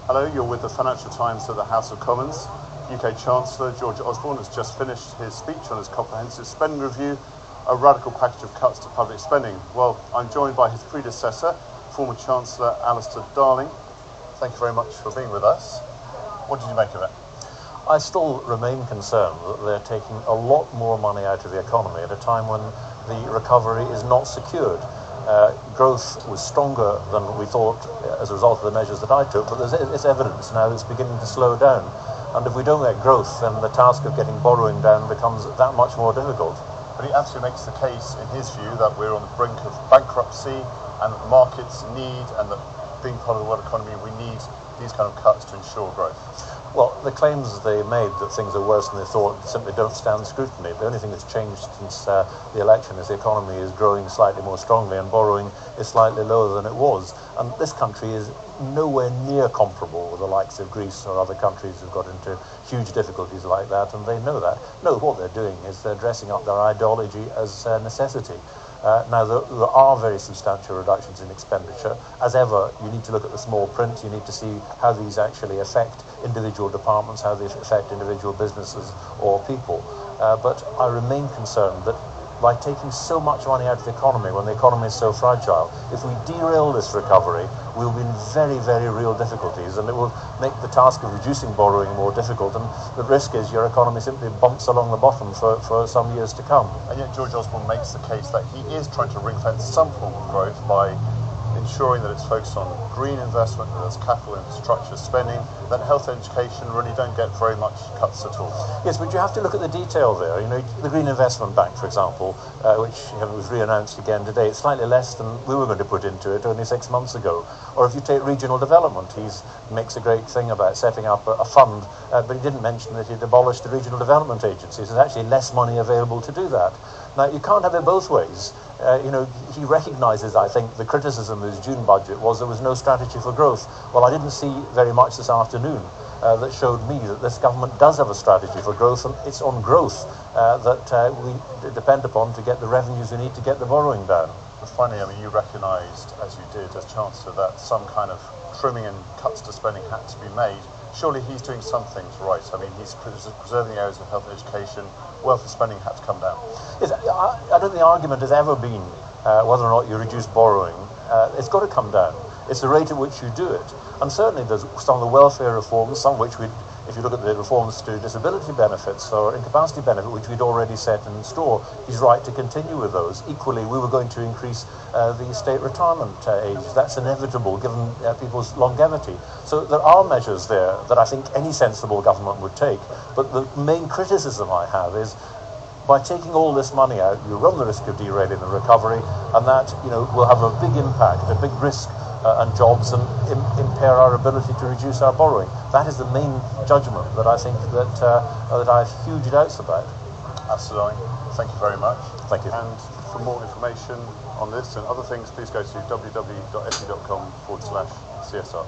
Hello, you're with the Financial Times at the House of Commons. UK Chancellor Osborne has just finished his speech on his comprehensive spending review, a radical package of cuts to public spending. Well, I'm joined by his predecessor, former Chancellor Alistair Darling. Thank you very much for being with us. What did you make of it? I still remain concerned that they're taking a lot more money out of the economy at a time when the recovery is not secured. Growth was stronger than we thought as a result of the measures that I took, but it's evidence now it's beginning to slow down. And if we don't get growth, then the task of getting borrowing down becomes that much more difficult. But he absolutely makes the case, in his view, that we're on the brink of bankruptcy and that the markets need, and that being part of the world economy, we need these kind of cuts to ensure growth. Well, the claims they made that things are worse than they thought simply don't stand scrutiny. The only thing that's changed since the election is the economy is growing slightly more strongly and borrowing is slightly lower than it was. And this country is nowhere near comparable with the likes of Greece or other countries who've got into huge difficulties like that, and they know that. No, what they're doing is they're dressing up their ideology as necessity. Now, there are very substantial reductions in expenditure. As ever, you need to look at the small print. You need to see how these actually affect individual departments, how they affect individual businesses or people. But I remain concerned that by taking so much money out of the economy when the economy is so fragile, if we derail this recovery, we'll be in very, very real difficulties, and it will make the task of reducing borrowing more difficult, and the risk is your economy simply bumps along the bottom for some years to come. And yet George Osborne makes the case that he is trying to ring-fence some form of growth by ensuring that it's focused on green investment, that there's capital infrastructure spending, that health and education really don't get very much cuts at all. Yes, but you have to look at the detail there. You know, the Green Investment Bank, for example, which was re-announced again today, it's slightly less than we were going to put into it only 6 months ago. Or if you take regional development, he makes a great thing about setting up a fund, but he didn't mention that he'd abolished the regional development agencies. There's actually less money available to do that. Now, you can't have it both ways. He recognises, I think, the criticism of his June budget was there was no strategy for growth. Well, I didn't see very much this afternoon that showed me that this government does have a strategy for growth, and it's on growth that we depend upon to get the revenues we need to get the borrowing down. But finally, I mean, you recognised, as you did as Chancellor, that some kind of trimming and cuts to spending had to be made. Surely he's doing some things right. I mean, he's preserving the areas of health and education. Welfare spending had to come down. Yes, I don't think the argument has ever been whether or not you reduce borrowing. It's got to come down. It's the rate at which you do it. And certainly there's some of the welfare reforms, some which if you look at the reforms to disability benefits or incapacity benefit, which we'd already set in store, he's right to continue with those. Equally, we were going to increase the state retirement age. That's inevitable given people's longevity. So there are measures there that I think any sensible government would take. But the main criticism I have is by taking all this money out, you run the risk of derailing the recovery, and that will have a big impact, a big risk and jobs, and impair our ability to reduce our borrowing. That is the main judgment that I think that I have huge doubts about. Alistair Darling, thank you very much. Thank you. And for more information on this and other things, please go to www.se.com/CSR.